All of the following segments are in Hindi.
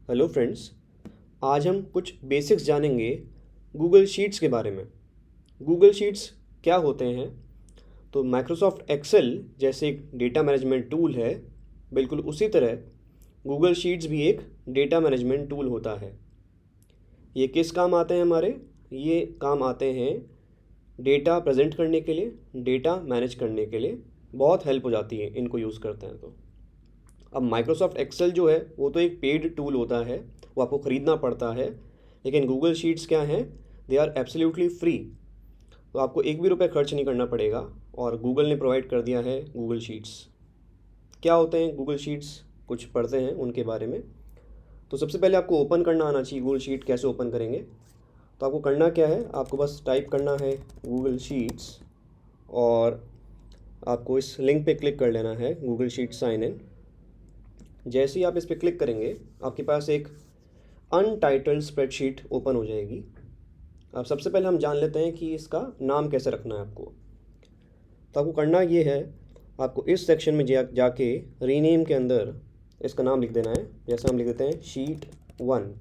Hello friends. आज हम कुछ बेसिक्स जानेंगे गूगल शीट्स के बारे में। गूगल शीट्स क्या होते हैं? तो माइक्रोसॉफ्ट एक्सेल जैसे एक डेटा मैनेजमेंट टूल है, बिल्कुल उसी तरह गूगल शीट्स भी एक डेटा मैनेजमेंट टूल होता है। ये किस काम आते हैं हमारे? ये काम आते हैं डेटा प्रेजेंट करने के लिए, डेटा मैनेज करने के लिए बहुत हेल्प हो जाती है इनको यूज़ करते हैं तो। अब माइक्रोसॉफ्ट एक्सेल जो है वो तो एक पेड टूल होता है, वो आपको ख़रीदना पड़ता है। लेकिन गूगल शीट्स क्या हैं? They are absolutely free. तो आपको एक भी रुपये खर्च नहीं करना पड़ेगा और गूगल ने प्रोवाइड कर दिया है गूगल शीट्स। क्या होते हैं गूगल शीट्स? कुछ पढ़ते हैं उनके बारे में। तो सबसे पहले आपको ओपन करना आना चाहिए। गूगल शीट कैसे ओपन करेंगे? तो आपको करना क्या है, आपको बस टाइप करना है गूगल शीट्स और आपको इस लिंक पे क्लिक कर लेना है, गूगल शीट साइन इन। जैसे ही आप इस पर क्लिक करेंगे आपके पास एक अनटाइटल्ड स्प्रेडशीट ओपन हो जाएगी। अब सबसे पहले हम जान लेते हैं कि इसका नाम कैसे रखना है आपको। तो आपको करना ये है, आपको इस सेक्शन में जाके रीनेम के अंदर इसका नाम लिख देना है। जैसे हम लिख देते हैं शीट 1।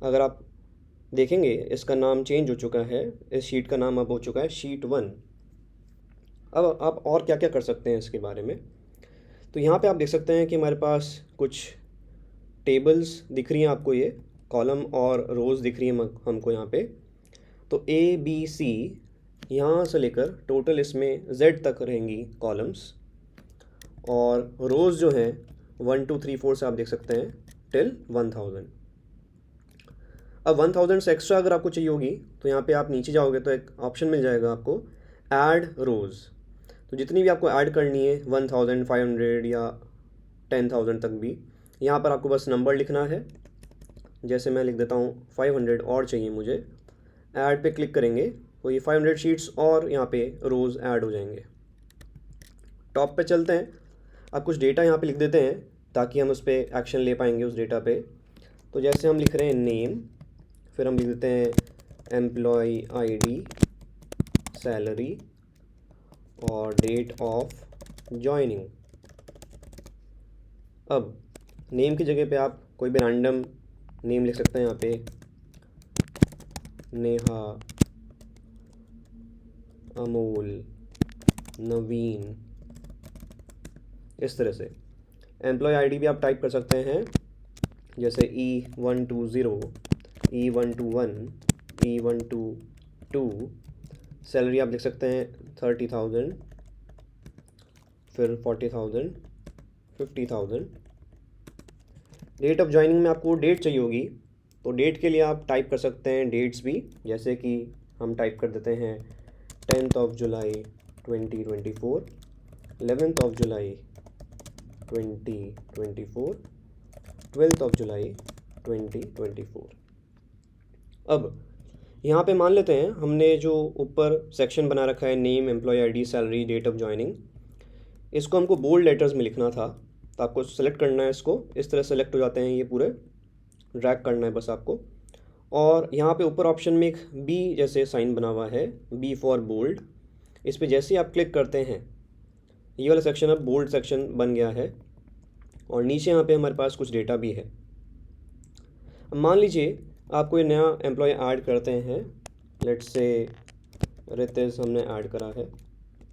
अगर आप देखेंगे इसका नाम चेंज हो चुका है, इस शीट का नाम अब हो चुका है शीट 1। अब आप और क्या क्या कर सकते हैं इसके बारे में? तो यहाँ पे आप देख सकते हैं कि हमारे पास कुछ टेबल्स दिख रही हैं आपको, ये कॉलम और रोज़ दिख रही हैं हमको यहाँ पे। तो ए बी सी यहाँ से लेकर टोटल इसमें जेड तक रहेंगी कॉलम्स, और रोज़ जो हैं 1 2 3 4 से आप देख सकते हैं टिल 1000। अब 1000 से एक्स्ट्रा अगर आपको चाहिए होगी तो यहाँ पे आप नीचे जाओगे तो एक ऑप्शन मिल जाएगा आपको, ऐड रोज़। तो जितनी भी आपको ऐड करनी है 1500 या 10,000 तक भी, यहाँ पर आपको बस नंबर लिखना है। जैसे मैं लिख देता हूँ 500 और चाहिए मुझे। ऐड पे क्लिक करेंगे तो ये 500 शीट्स और यहाँ पे रोज़ ऐड हो जाएंगे। टॉप पे चलते हैं। अब कुछ डेटा यहाँ पे लिख देते हैं ताकि हम उस पर एक्शन ले पाएंगे उस डेटा पे। तो जैसे हम लिख रहे हैं नेम, फिर हम लिख देते हैं एम्प्लॉय आईडी, सैलरी और डेट ऑफ जॉइनिंग। अब नेम की जगह पे आप कोई भी रैंडम नेम लिख सकते हैं यहाँ पे, नेहा, अमोल, नवीन, इस तरह से। एम्प्लॉय आईडी भी आप टाइप कर सकते हैं, जैसे E120, E121, E122। सैलरी आप लिख सकते हैं 30,000, फिर 40,000, 50,000। डेट ऑफ ज्वाइनिंग में आपको डेट चाहिए होगी, तो डेट के लिए आप टाइप कर सकते हैं डेट्स भी। जैसे कि हम टाइप कर देते हैं 10th of July 2024, 11th of July 2024, 12th of July 2024। अब यहाँ पे मान लेते हैं हमने जो ऊपर सेक्शन बना रखा है name, employee ID, salary, date of joining, इसको हमको बोल्ड लेटर्स में लिखना था। तो आपको सेलेक्ट करना है इसको, इस तरह सेलेक्ट हो जाते हैं ये पूरे, ड्रैग करना है बस आपको। और यहाँ पे ऊपर ऑप्शन में एक बी जैसे साइन बना हुआ है, बी फॉर बोल्ड। इस पर जैसे ही आप क्लिक करते हैं ये वाला सेक्शन अब बोल्ड सेक्शन बन गया है, और नीचे यहाँ पे हमारे पास कुछ डेटा भी है। अब मान लीजिए आपको ये नया एम्प्लॉय ऐड करते हैं, लेट्स से रितेश हमने ऐड करा है,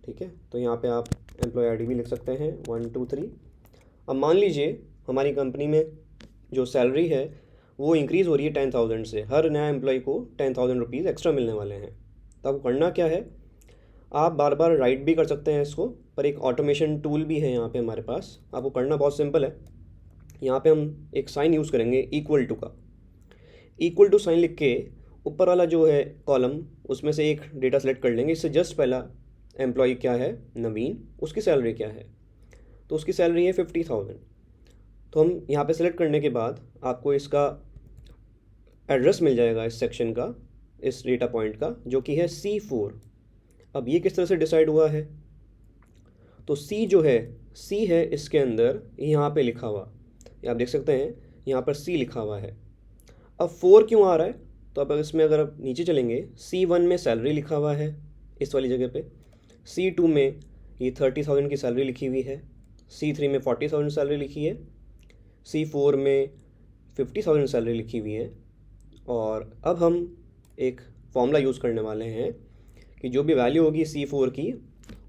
ठीक है। तो यहाँ पे आप एम्प्लॉय आईडी भी लिख सकते हैं 1 2 3। अब मान लीजिए हमारी कंपनी में जो सैलरी है वो इंक्रीज़ हो रही है 10,000 से, हर नया एम्प्लॉय को 10,000 रुपीज़ एक्स्ट्रा मिलने वाले हैं। तो आपको करना क्या है, आप बार बार राइट भी कर सकते हैं इसको, पर एक ऑटोमेशन टूल भी है यहाँ पे हमारे पास। आपको करना बहुत सिंपल है, यहाँ पे हम एक साइन यूज़ करेंगे इक्वल टू का। इक्वल टू साइन लिख के ऊपर वाला जो है कॉलम, उसमें से एक डेटा सेलेक्ट कर लेंगे। इससे जस्ट पहला एम्प्लॉय क्या है, नवीन, उसकी सैलरी क्या है? तो उसकी सैलरी है 50,000। तो हम यहाँ पे सेलेक्ट करने के बाद आपको इसका एड्रेस मिल जाएगा इस सेक्शन का, इस डेटा पॉइंट का, जो कि है C4। अब ये किस तरह से डिसाइड हुआ है? तो C जो है, C है इसके अंदर यहाँ पे लिखा हुआ, ये आप देख सकते हैं यहाँ पर C लिखा हुआ है। अब 4 क्यों आ रहा है? तो अब इसमें अगर आप नीचे चलेंगे, C1 में सैलरी लिखा हुआ है इस वाली जगह पे, C2 में ये 30,000 की सैलरी लिखी हुई है, C3 में 40,000 सैलरी लिखी है, C4 में 50,000 सैलरी लिखी हुई है। और अब हम एक फॉर्मूला यूज़ करने वाले हैं कि जो भी वैल्यू होगी C4 की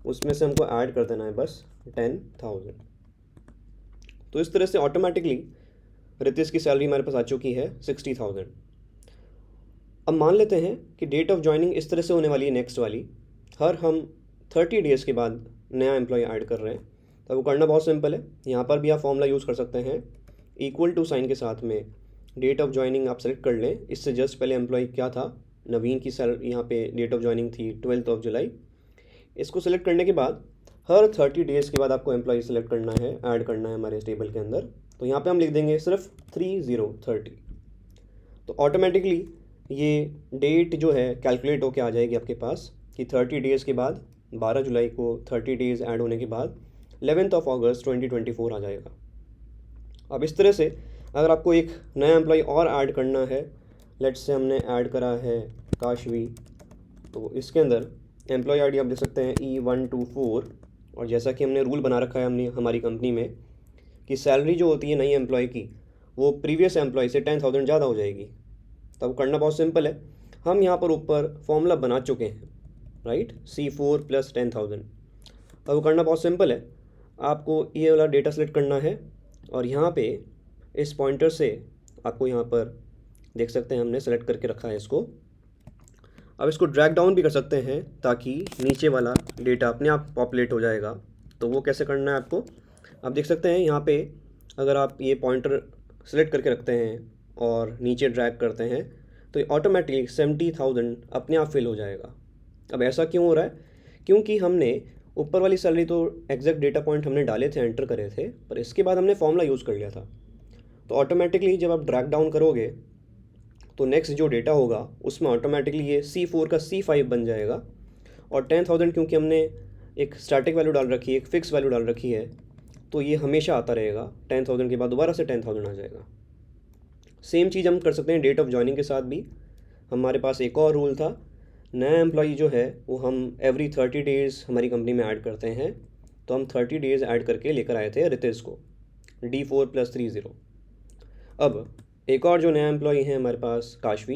उसमें से हमको ऐड कर देना है बस 10,000। तो इस तरह से ऑटोमेटिकली रितेश की सैलरी हमारे पास आ चुकी है 60,000। अब मान लेते हैं कि डेट ऑफ ज्वाइनिंग इस तरह से होने वाली है नेक्स्ट वाली, हर हम 30 डेज़ के बाद नया एम्प्लॉय ऐड कर रहे हैं। तो वो करना बहुत सिंपल है, यहाँ पर भी आप फॉर्मूला यूज़ कर सकते हैं, इक्वल टू साइन के साथ में डेट ऑफ ज्वाइनिंग आप सेलेक्ट कर लें। इससे जस्ट पहले एम्प्लॉय क्या था, नवीन की सैलरी, यहाँ पे डेट ऑफ ज्वाइनिंग थी 12 जुलाई। इसको सेलेक्ट करने के बाद हर 30 डेज़ के बाद आपको एम्प्लॉय सेलेक्ट करना है, ऐड करना है हमारे टेबल के अंदर। तो यहाँ पे हम लिख देंगे सिर्फ 3030। तो ऑटोमेटिकली ये डेट जो है कैलकुलेट होके आ जाएगी आपके पास कि 30 डेज़ के बाद 12 जुलाई को 30 डेज़ ऐड होने के बाद 11 अगस्त 2024 आ जाएगा। अब इस तरह से अगर आपको एक नया एम्प्लॉय और ऐड करना है, लेट्स से हमने ऐड करा है काशवी, तो इसके अंदर एम्प्लॉय आईडी आप देख सकते हैं E124। और जैसा कि हमने रूल बना रखा है हमने हमारी कंपनी में कि सैलरी जो होती है नई एम्प्लॉय की वो प्रीवियस एम्प्लॉय से 10,000 ज़्यादा हो जाएगी। तब करना बहुत सिंपल है, हम यहाँ पर ऊपर फॉर्मूला बना चुके हैं, राइट, C4 + 10,000। तब करना बहुत सिंपल है, आपको ये वाला डेटा सेलेक्ट करना है और यहाँ पे इस पॉइंटर से आपको यहाँ पर देख सकते हैं हमने सेलेक्ट करके रखा है इसको। अब इसको ड्रैग डाउन भी कर सकते हैं ताकि नीचे वाला डेटा अपने आप पॉपुलेट हो जाएगा। तो वो कैसे करना है आपको, आप देख सकते हैं यहाँ पे अगर आप ये पॉइंटर सेलेक्ट करके रखते हैं और नीचे ड्रैग करते हैं तो ये ऑटोमेटिकली 70,000 अपने आप फिल हो जाएगा। अब ऐसा क्यों हो रहा है, क्योंकि हमने ऊपर वाली सैलरी तो एग्जैक्ट डेटा पॉइंट हमने डाले थे, एंटर करे थे, पर इसके बाद हमने फॉर्मूला यूज़ कर लिया था। तो ऑटोमेटिकली जब आप ड्रैग डाउन करोगे तो नेक्स्ट जो डेटा होगा उसमें ऑटोमेटिकली ये C4 का C5 बन जाएगा। और 10,000 क्योंकि हमने एक स्टैटिक वैल्यू डाल रखी है, एक फ़िक्स वैल्यू डाल रखी है, तो ये हमेशा आता रहेगा। 10,000 के बाद दोबारा से 10,000 आ जाएगा। सेम चीज़ हम कर सकते हैं डेट ऑफ ज्वाइनिंग के साथ भी। हमारे पास एक और रूल था, नया एम्प्लॉई जो है वो हम एवरी 30 डेज़ हमारी कंपनी में ऐड करते हैं। तो हम 30 डेज़ ऐड करके लेकर आए थे रितेश को, D4 + 30। अब एक और जो नया एम्प्लॉई है हमारे पास काशवी,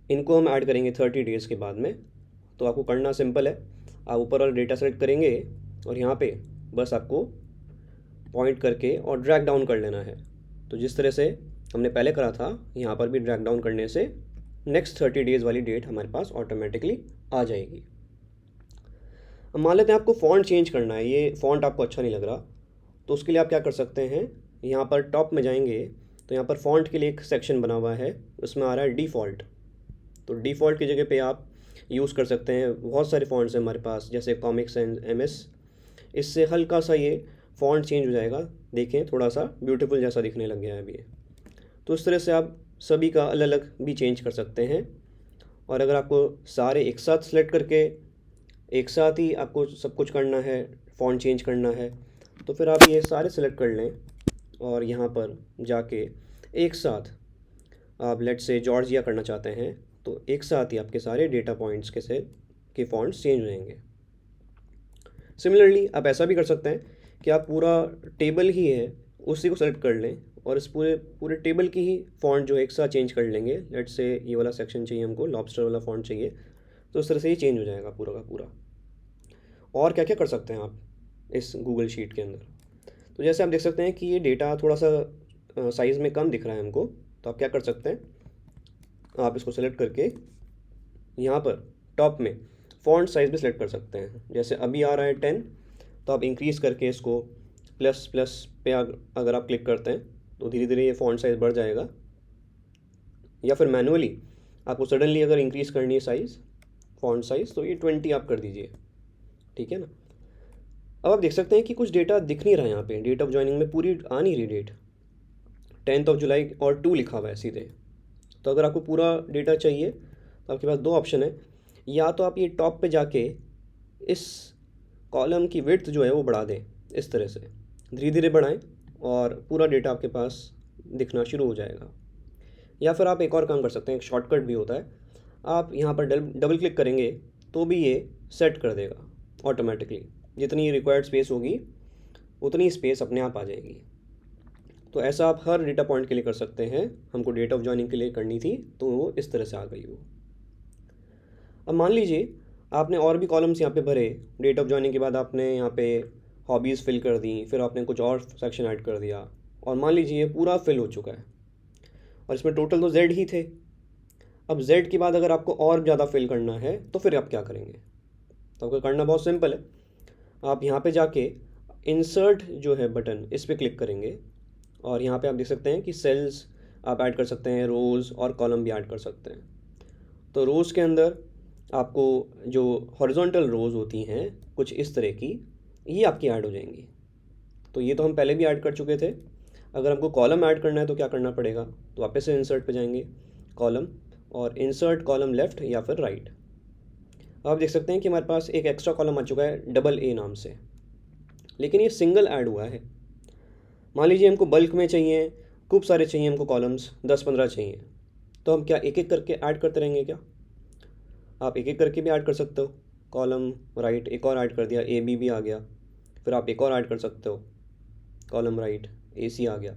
इनको हम ऐड करेंगे 30 डेज़ के बाद में। तो आपको करना सिंपल है, आप ऊपर वाला डेटा सेलेक्ट करेंगे और यहाँ पे बस आपको पॉइंट करके और ड्रैग डाउन कर लेना है। तो जिस तरह से हमने पहले करा था, यहाँ पर भी ड्रैग डाउन करने से नेक्स्ट 30 डेज़ वाली डेट हमारे पास ऑटोमेटिकली आ जाएगी। अब मान लेते हैं आपको फ़ॉन्ट चेंज करना है, ये फ़ॉन्ट आपको अच्छा नहीं लग रहा, तो उसके लिए आप क्या कर सकते हैं, यहाँ पर टॉप में जाएंगे तो यहाँ पर फ़ॉन्ट के लिए एक सेक्शन बना हुआ है, उसमें आ रहा है डिफ़ॉल्ट। तो डिफ़ॉल्ट की जगह पे आप यूज़ कर सकते हैं, बहुत सारे फ़ॉन्ट्स हैं हमारे पास, जैसे कॉमिक sans MS। इससे हल्का सा ये फ़ॉन्ट चेंज हो जाएगा, देखें थोड़ा सा ब्यूटीफुल जैसा दिखने लग गया है अभी ये। तो इस तरह से आप सभी का अलग अलग भी चेंज कर सकते हैं। और अगर आपको सारे एक साथ सेलेक्ट करके एक साथ ही आपको सब कुछ करना है, फ़ॉन्ट चेंज करना है, तो फिर आप ये सारे सेलेक्ट कर लें और यहाँ पर जाके एक साथ आप लेट्स से जॉर्जिया करना चाहते हैं, तो एक साथ ही आपके सारे डेटा पॉइंट्स के फ़ॉन्ट्स चेंज हो जाएंगे। सिमिलरली आप ऐसा भी कर सकते हैं कि आप पूरा टेबल ही है उसी को सेलेक्ट कर लें और इस पूरे पूरे टेबल की ही फ़ॉन्ट जो है एक साथ चेंज कर लेंगे। लेट्स से ये वाला सेक्शन चाहिए हमको, लॉबस्टर वाला फ़ॉन्ट चाहिए, तो इस तरह से ही चेंज हो जाएगा पूरा का पूरा। और क्या क्या कर सकते हैं आप इस गूगल शीट के अंदर, तो जैसे आप देख सकते हैं कि ये डेटा थोड़ा सा साइज़ में कम दिख रहा है हमको, तो आप क्या कर सकते हैं, आप इसको सेलेक्ट करके यहाँ पर टॉप में फ़ॉन्ट साइज़ भी सेलेक्ट कर सकते हैं। जैसे अभी आ रहा है 10, तो आप इंक्रीज़ करके इसको प्लस प्लस पे अगर आप क्लिक करते हैं तो धीरे धीरे ये फ़ॉन्ट साइज़ बढ़ जाएगा। या फिर मैनुअली आपको सडनली अगर इंक्रीज़ करनी है साइज़, फ़ॉन्ट साइज़, तो ये 20 आप कर दीजिए, ठीक है ना। अब आप देख सकते हैं कि कुछ डेटा दिख नहीं रहा है यहाँ पे, डेट ऑफ ज्वाइनिंग में पूरी आ नहीं रही डेट, 10 जुलाई और 2 लिखा हुआ है सीधे। तो अगर आपको पूरा डेटा चाहिए तो आपके पास दो ऑप्शन है, या तो आप ये टॉप पे जाके इस कॉलम की विड्थ जो है वो बढ़ा दें, इस तरह से धीरे धीरे बढ़ाएं और पूरा डेटा आपके पास दिखना शुरू हो जाएगा। या फिर आप एक और काम कर सकते हैं, एक शॉर्टकट भी होता है, आप यहाँ पर डबल क्लिक करेंगे तो भी ये सेट कर देगा ऑटोमेटिकली, जितनी रिक्वायर्ड स्पेस होगी उतनी स्पेस अपने आप आ जाएगी। तो ऐसा आप हर डेटा पॉइंट के लिए कर सकते हैं। हमको डेट ऑफ जॉइनिंग के लिए करनी थी तो वो इस तरह से आ गई वो। अब मान लीजिए आपने और भी कॉलम्स यहाँ पे भरे, डेट ऑफ जॉइनिंग के बाद आपने यहाँ पे हॉबीज़ फिल कर दी, फिर आपने कुछ और सेक्शन ऐड कर दिया, और मान लीजिए ये पूरा फिल हो चुका है और इसमें टोटल तो Z ही थे। अब Z के बाद अगर आपको और ज़्यादा फिल करना है तो फिर आप क्या करेंगे? तो आपको करना बहुत सिंपल है। आप यहाँ पे जाके इंसर्ट जो है बटन, इस पर क्लिक करेंगे और यहाँ पे आप देख सकते हैं कि सेल्स आप ऐड कर सकते हैं, रोज़ और कॉलम भी ऐड कर सकते हैं। तो रोज़ के अंदर आपको जो हॉरिजॉन्टल रोज़ होती हैं कुछ इस तरह की, ये आपकी ऐड हो जाएंगी। तो ये तो हम पहले भी ऐड कर चुके थे। अगर हमको कॉलम ऐड करना है तो क्या करना पड़ेगा? तो वापस से इंसर्ट पे जाएंगे, कॉलम, और इंसर्ट कॉलम लेफ़्ट या फिर राइट। आप देख सकते हैं कि हमारे पास एक एक्स्ट्रा कॉलम आ चुका है AA नाम से, लेकिन ये सिंगल ऐड हुआ है। मान लीजिए हमको बल्क में चाहिए, खूब सारे चाहिए हमको कॉलम्स, 10-15 चाहिए, तो हम क्या एक एक करके ऐड करते रहेंगे क्या? आप एक एक करके भी ऐड कर सकते हो। कॉलम राइट एक और ऐड कर दिया, AB भी आ गया, फिर आप एक और ऐड कर सकते हो, कॉलम राइट AC आ गया।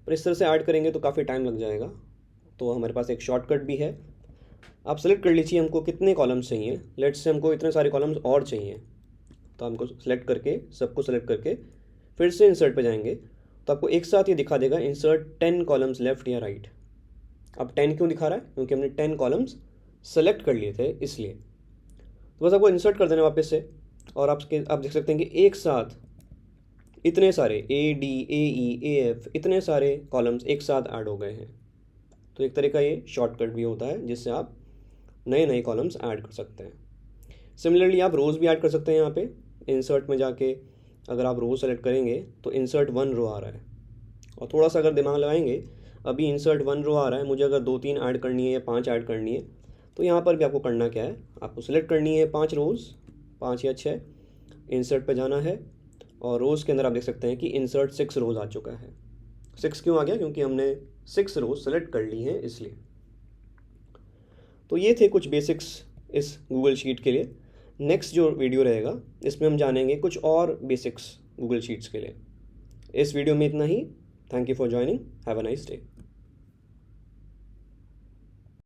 पर इस तरह से ऐड करेंगे तो काफ़ी टाइम लग जाएगा। तो हमारे पास एक शॉर्टकट भी है। आप सेलेक्ट कर लीजिए हमको कितने कॉलम्स चाहिए। लेट्स से हमको इतने सारे कॉलम्स और चाहिए, तो हमको सेलेक्ट करके, सबको सेलेक्ट करके फिर से इंसर्ट पे जाएंगे तो आपको एक साथ ये दिखा देगा इंसर्ट 10 कॉलम्स लेफ़्ट या राइट। अब 10 क्यों दिखा रहा है? क्योंकि हमने 10 कॉलम्स सेलेक्ट कर लिए थे इसलिए। तो बस आपको इंसर्ट कर देना वापस से, और आप देख सकते हैं कि एक साथ इतने सारे AD AE AF इतने सारे कॉलम्स एक साथ ऐड हो गए हैं। तो एक तरह का ये शॉर्टकट भी होता है जिससे आप नए नए कॉलम्स ऐड कर सकते हैं। सिमिलरली आप रोज़ भी ऐड कर सकते हैं। यहाँ पे इंसर्ट में जाके अगर आप रोज़ सेलेक्ट करेंगे तो इंसर्ट 1 रो आ रहा है, और थोड़ा सा अगर दिमाग लगाएंगे, अभी इंसर्ट 1 रो आ रहा है, मुझे अगर 2-3 ऐड करनी है या 5 ऐड करनी है, तो यहाँ पर भी आपको करना क्या है, आपको सेलेक्ट करनी है 5 रोज़, 5 या 6, इंसर्ट पे जाना है, और रोज़ के अंदर आप देख सकते हैं कि इंसर्ट 6 रोज़ आ चुका है। 6 क्यों आ गया? क्योंकि हमने 6 रोज़ सेलेक्ट कर ली हैं इसलिए। तो ये थे कुछ बेसिक्स इस गूगल शीट के लिए। नेक्स्ट जो वीडियो रहेगा इसमें हम जानेंगे कुछ और बेसिक्स गूगल शीट्स के लिए। इस वीडियो में इतना ही। Thank you for joining. Have a nice day.